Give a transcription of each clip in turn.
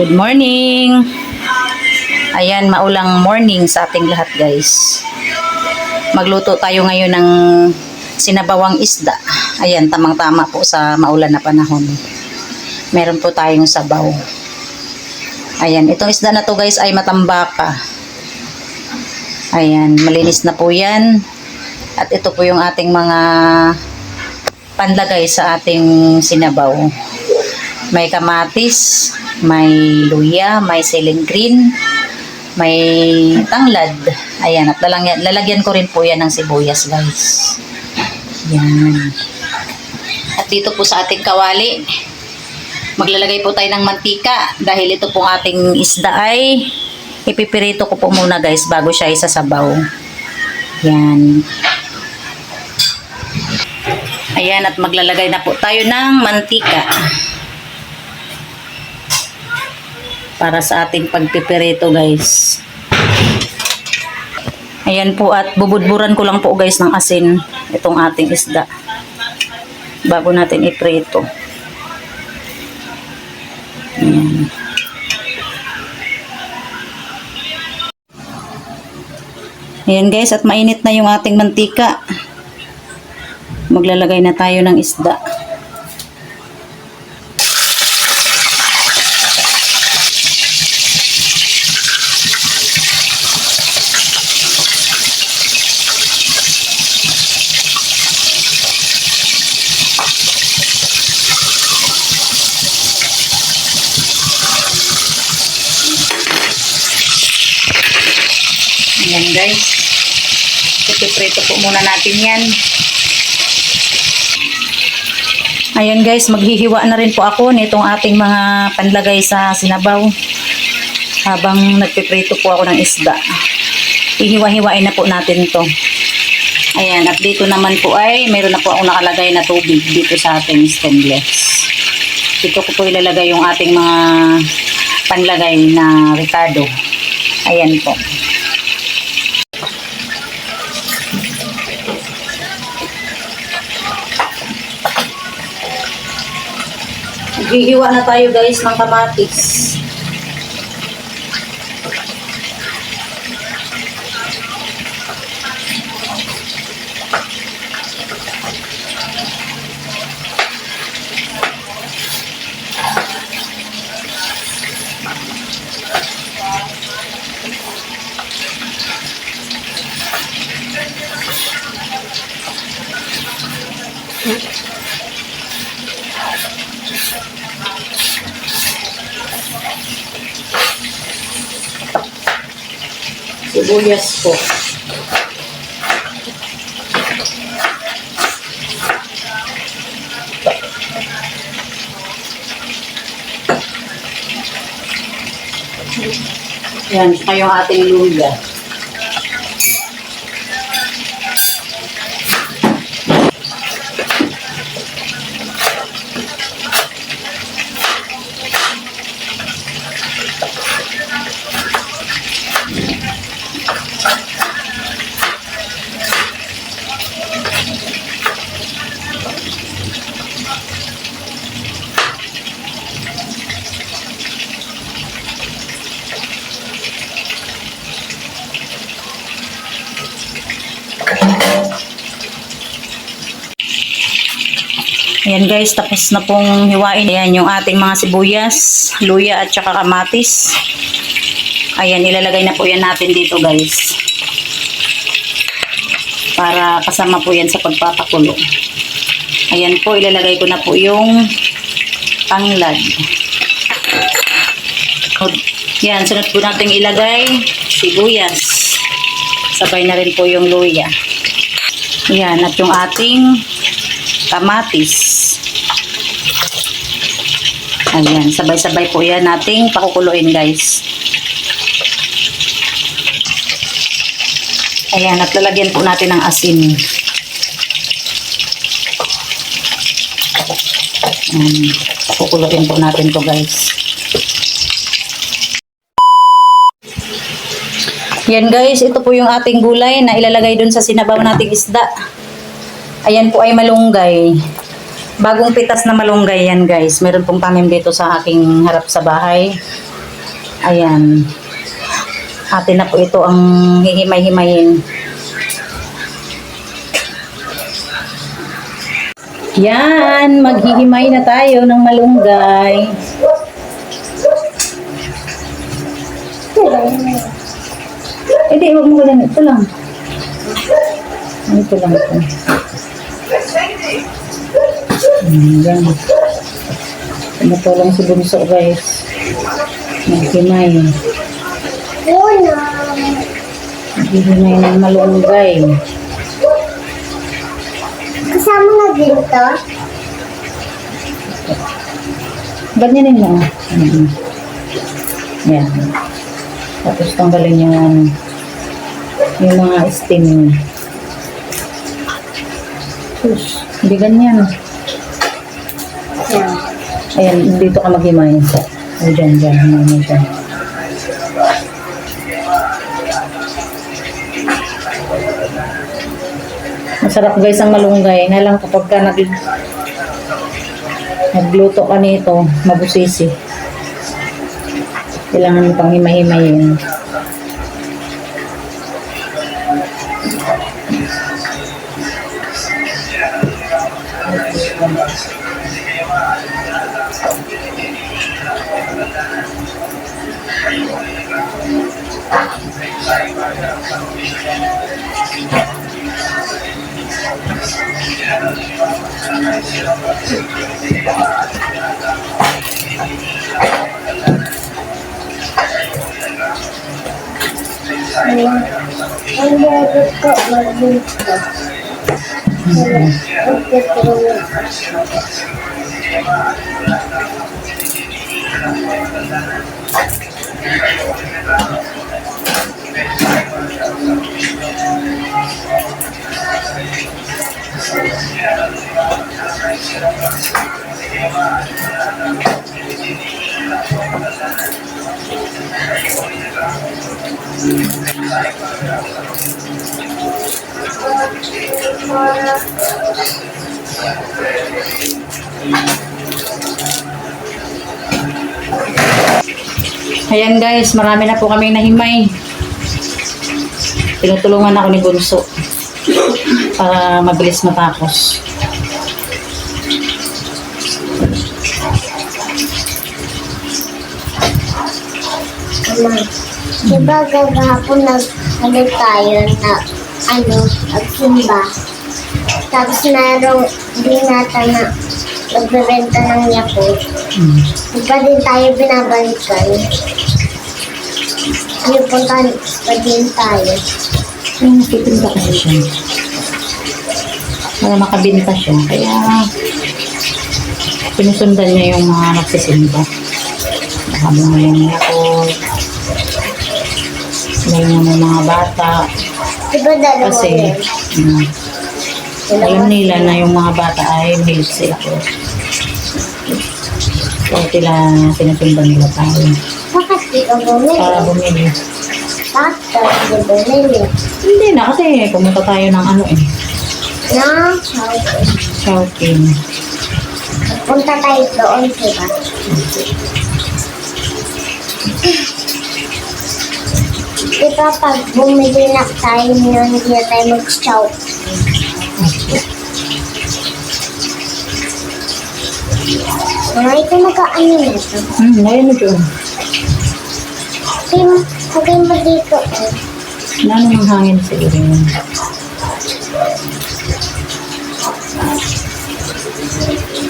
Good morning! Ayan, maulang morning sa ating lahat guys. Magluto tayo ngayon ng sinabawang isda. Ayan, tamang-tama po sa maulan na panahon. Meron po tayong sabaw. Ayan, itong isda na to guys ay matambaka. Ayan, malinis na po yan. At ito po yung ating mga panlagay sa ating sinabaw. May kamatis, may luya, may ceiling green, may tanglad. Ayan, at lalagyan ko rin po yan ng sibuyas guys. Yan. At dito po sa ating kawali, maglalagay po tayo ng mantika dahil ito pong ating isda ay ipipirito ko po muna guys bago siya isasabaw. Yan. Ayan, at maglalagay na po tayo ng mantika para sa ating pagpipirito guys. Ayan po, at bubudburan ko lang po guys ng asin itong ating isda bago natin iprito. Ayan. Ayan guys, at mainit na yung ating mantika. Maglalagay na tayo ng isda. Ayan guys, ipiprito po muna natin yan. Ayan guys, maghihiwa na rin po ako nitong ating mga panlagay sa sinabaw habang nagpiprito po ako ng isda. Ihiwa-hiwain na po natin to. Ayan, at dito naman po ay meron na po ako nakalagay na tubig dito sa ating stainless. Dito ko po ilalagay yung ating mga panlagay na Ricardo. Ayan po. Hihiwa na tayo guys ng kamatis. Sibuyas po. Yan, saka yung ating luya. Ayan guys, tapos na pong hiwain. Ayan yung ating mga sibuyas, luya at saka kamatis. Ayan, ilalagay na po yan natin dito guys. Para kasama po yan sa pagpapakulo. Ayan po, ilalagay ko na po yung tanglad. Yan, sunod po natin ilagay sibuyas. Sabay na rin po yung luya. Ayan, at yung ating kamatis. Ayan, sabay-sabay po yan nating pakukuluin guys. Ayan, at lalagyan po natin ng asin. Pakukuluin po natin to guys. Yan guys, ito po yung ating gulay na ilalagay dun sa sinabaw nating isda. Ayan po ay malunggay. Bagong pitas na malunggay yan guys. Meron pong tanim dito sa aking harap sa bahay. Ayan. Atin na po ito ang hihimay-himayin. Yan, maghihimay na tayo ng malunggay. Hindi, huwag mo ganun. Ito lang. Ito lang ito. Yan. Tumutulong si Bunso, guys. Maghimay. Maghihimay ng malunggay. Kasama na din to? Ganyanin mo. Yan. Tapos tanggalin yung mga steam. Sus, hindi ganyan. Yan. Ayan, dito ka maghimay. O, dyan. Himay dyan. Masarap guys ang malunggay. Nga lang kapag ka nagluto ka nito, mabusisi. Kailangan mo pang himay-himayin. Ang bagot ko, magbunta. Ayan guys, marami na po kami nahimay. Tinutulungan ako ni Bunso para mabilis matapos. Diba gagahapon tayo na nagsimba. Tapos merong binata na nagbebenta ng Yakult. Diba din tayo binabalikan? Punta pa din tayo. Titinda kasi siya. Para makabinta siya. Kaya pinusundan niya yung mga nagsisimba. Nakabunga yung Yakult. Ngayon ng mga bata. Diba dalawa Kasi yun? alam nila na yung mga bata ay mahilig sila ko. Kaya sila sinusundan nila tayo. Bakit di ka bumili? Para bumili. Bakit ka di bumili? Hindi na kasi pumunta tayo ng Na, shopping. punta tayo doon, diba? Diba pag bumili na tayo nyo, hindi na tayo mag-shout. Ito nag-ano na ito. Ngayon na dyan. Sagay mo dito. Lalo ng hangin siguro yun.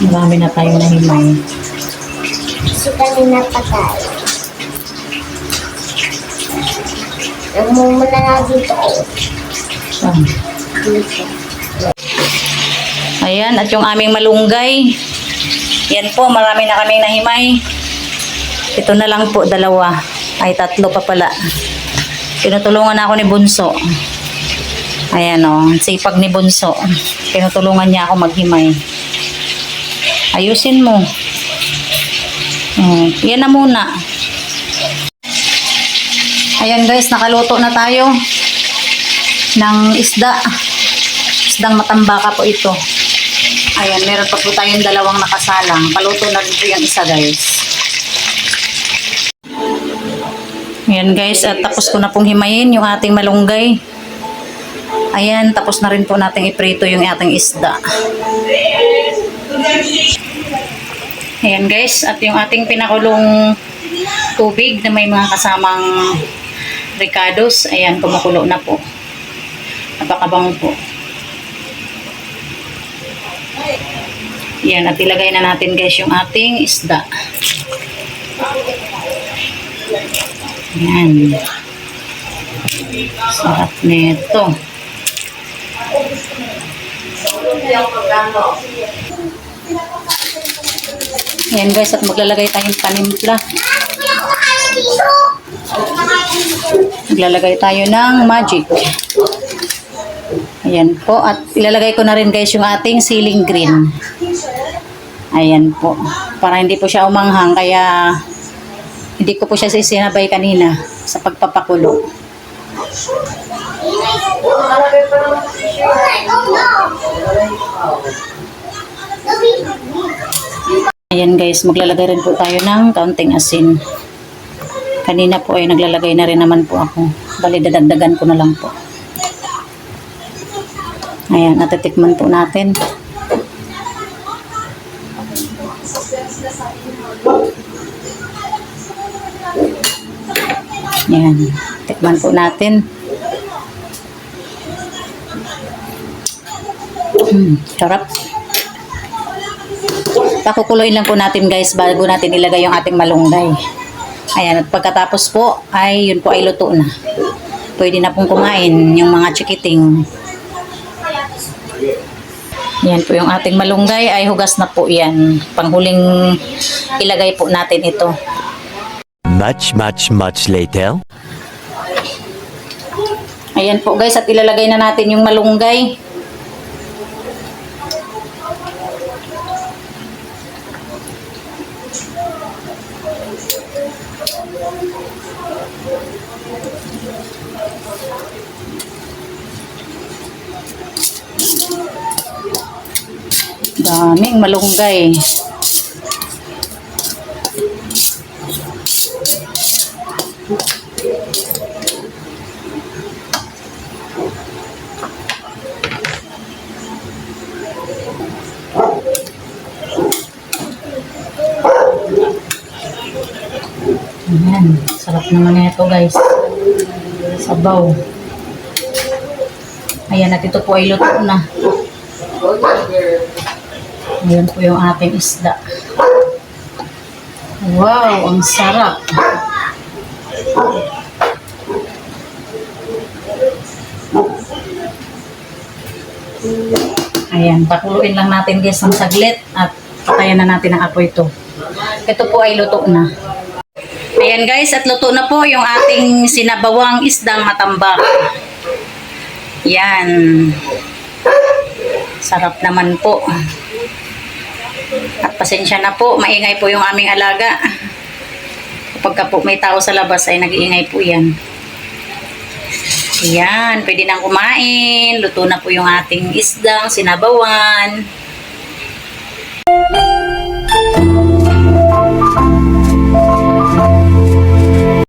Marami na tayo na himay. Kasi kanina pa tayo. Namumula na dito. Dito. Ayan, at yung aming malunggay. Yan po, marami na kaming nahimay. Ito na lang po, dalawa. Ay, tatlo pa pala. Tinutulungan ako ni Bunso. Ayan o, sipag ni Bunso. Tinutulungan niya ako maghimay. Ayusin mo. Yan na muna. Ayan guys, nakaluto na tayo ng isda. Isdang matambaka po ito. Ayan, meron pa po tayong dalawang nakasalang. Paluto na rin po yung isa guys. Ayan guys, at tapos ko na pong himayin yung ating malunggay. Ayan, tapos na rin po nating iprito yung ating isda. Ayan guys, at yung ating pinakulong tubig na may mga kasamang ricados, ayan, kumukulo na po. Napakabango po. Ayan, at ilagay na natin guys yung ating isda. Ayan. Sarap nito. Ayan guys, at maglalagay tayong panimpla. Maglalagay tayo ng magic. Ayan po, at ilalagay ko na rin guys yung ating siling green. Ayan po, para hindi po siya umanghang, kaya hindi ko po siya sinabay kanina sa pagpapakulo. Ayan guys, maglalagay rin po tayo ng kaunting asin. Kanina po ay naglalagay na rin naman po ako. Bali, dadagdagan ko na lang po. Ayan, natitikman po natin. Ayan, tikman po natin. Sarap. Pakukuloyin lang po natin guys bago natin ilagay yung ating malunggay. Ayan, at pagkatapos po ay yun po ay luto na. Pwede na pong kumain yung mga chikiting. Yan po yung ating malunggay ay hugas na po yan. Panghuling ilagay po natin ito. Much later. Ayan po guys, at ilalagay na natin yung malunggay. Daming malunggay. Ayan, sarap naman ito guys. Sabaw. Ayan, at ito po ay luto na. Ayan po yung ating isda. Wow, ang sarap. Ayan, pakuluin lang natin guys ng saglit at patayan na natin ang apoy ito. Ito po ay luto na. Ayan guys, at luto na po yung ating sinabawang isdang matambak. Yan. Sarap naman po. At pasensya na po, maingay po yung aming alaga. Kapag po may tao sa labas ay nag-iingay po yan. Yan, pwede nang kumain. Luto na po yung ating isdang sinabawan.